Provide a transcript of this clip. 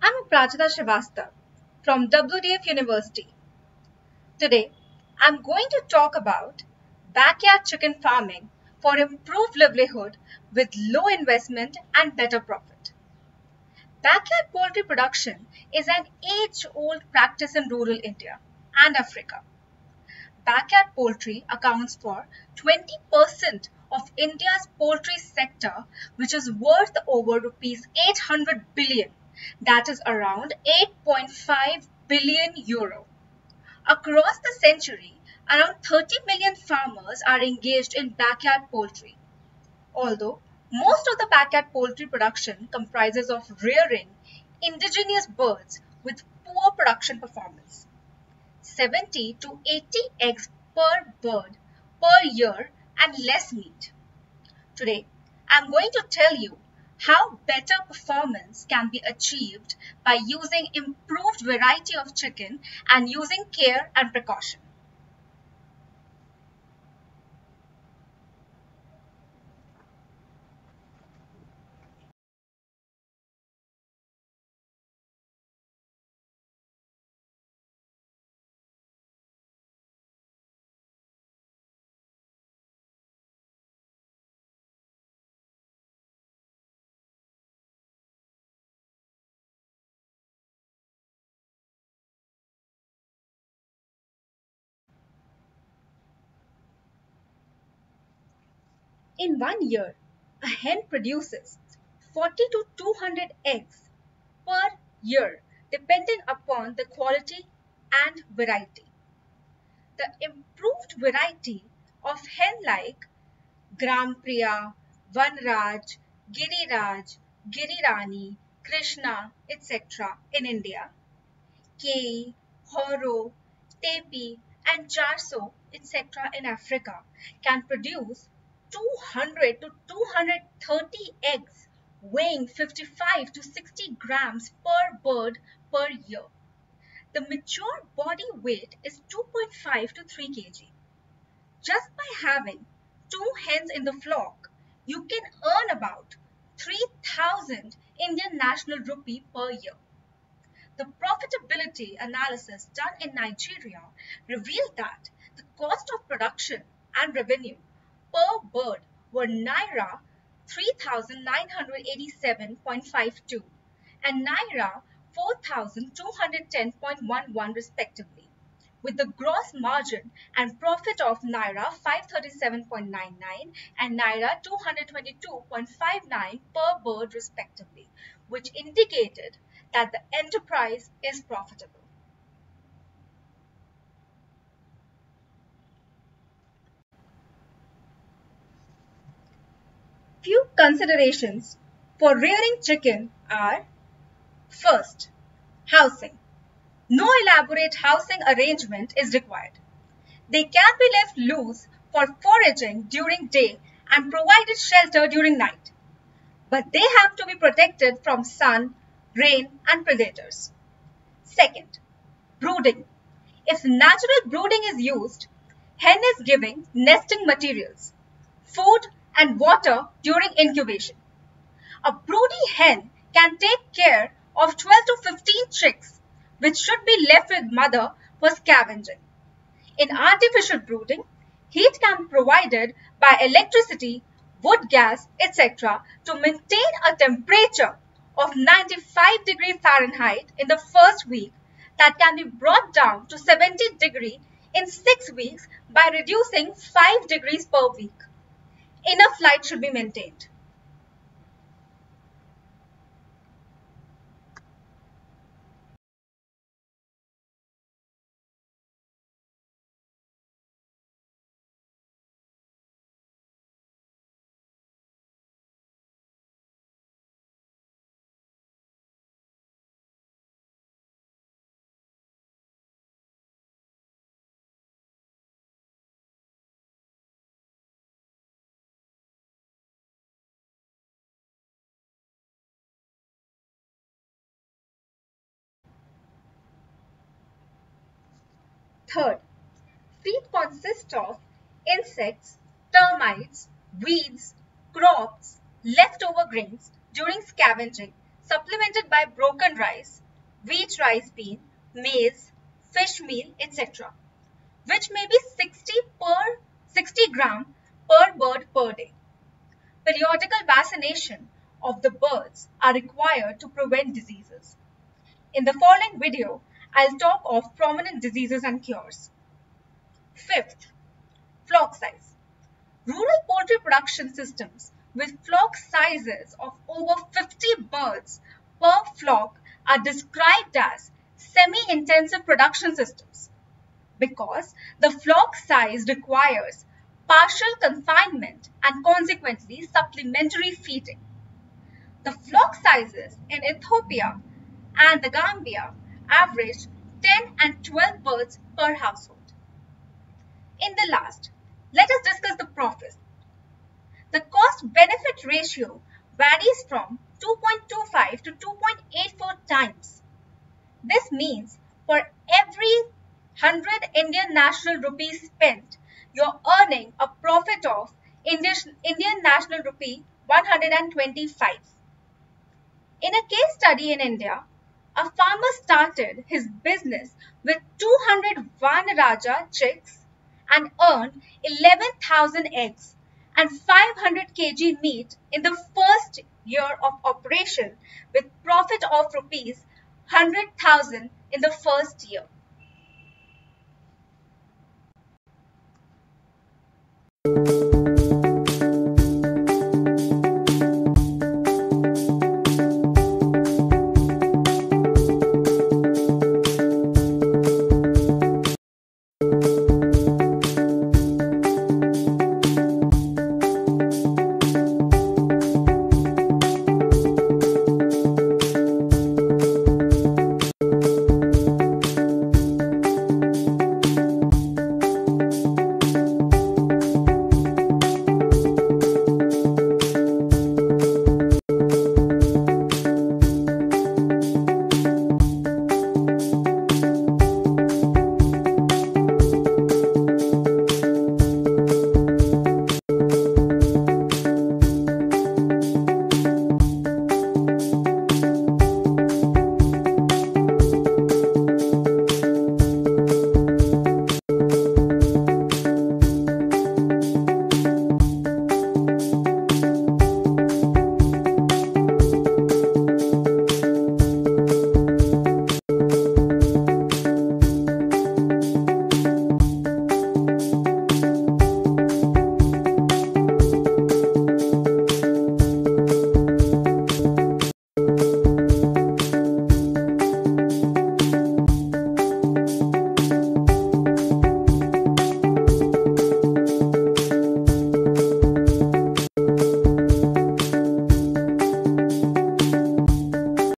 I'm Prachita Srivastava from WDF University. Today, I'm going to talk about backyard chicken farming for improved livelihood with low investment and better profit. Backyard poultry production is an age-old practice in rural India and Africa. Backyard poultry accounts for 20% of India's poultry sector, which is worth over rupees 800 billion, that is around 8.5 billion euro. Across the century, around 30 million farmers are engaged in backyard poultry. Although most of the backyard poultry production comprises of rearing indigenous birds with poor production performance. 70 to 80 eggs per bird per year and less meat. Today, I'm going to tell you how better performance can be achieved by using improved variety of chicken and using care and precaution. In 1 year, a hen produces 40 to 200 eggs per year, depending upon the quality and variety. The improved variety of hen like Gramapriya, Vanraja, Giriraj, Girirani, Krishna, etc. in India, Horro, Tepi, and Jarso, etc. in Africa can produce 200 to 230 eggs weighing 55 to 60 grams per bird per year. The mature body weight is 2.5 to 3 kg. Just by having 2 hens in the flock, you can earn about 3,000 Indian national rupee per year. The profitability analysis done in Nigeria revealed that the cost of production and revenue per bird were Naira 3,987.52 and Naira 4,210.11 respectively, with the gross margin and profit of Naira 537.99 and Naira 222.59 per bird respectively, which indicated that the enterprise is profitable. Few considerations for rearing chicken are: first, housing. No elaborate housing arrangement is required. They can be left loose for foraging during day and provided shelter during night, but they have to be protected from sun, rain, and predators. Second, brooding. If natural brooding is used, hen is giving nesting materials, food, and water during incubation. A broody hen can take care of 12 to 15 chicks, which should be left with mother for scavenging. In artificial brooding, heat can be provided by electricity, wood gas, etc. to maintain a temperature of 95 degrees Fahrenheit in the first week that can be brought down to 70 degrees in 6 weeks by reducing 5 degrees per week. Enough light should be maintained. Third, feed consists of insects, termites, weeds, crops, leftover grains during scavenging, supplemented by broken rice, wheat rice bean, maize, fish meal, etc., which may be 60 gram per bird per day. Periodical vaccination of the birds are required to prevent diseases. In the following video, I'll talk of prominent diseases and cures. Fifth, flock size. Rural poultry production systems with flock sizes of over 50 birds per flock are described as semi-intensive production systems because the flock size requires partial confinement and consequently supplementary feeding. The flock sizes in Ethiopia and the Gambia average 10 and 12 birds per household. In the last, let us discuss the profit. The cost-benefit ratio varies from 2.25 to 2.84 times. This means for every 100 Indian national rupees spent, you're earning a profit of Indian national rupee 125. In a case study in India, a farmer started his business with 200 Vanraja chicks and earned 11,000 eggs and 500 kg meat in the first year of operation with profit of rupees 100,000 in the first year.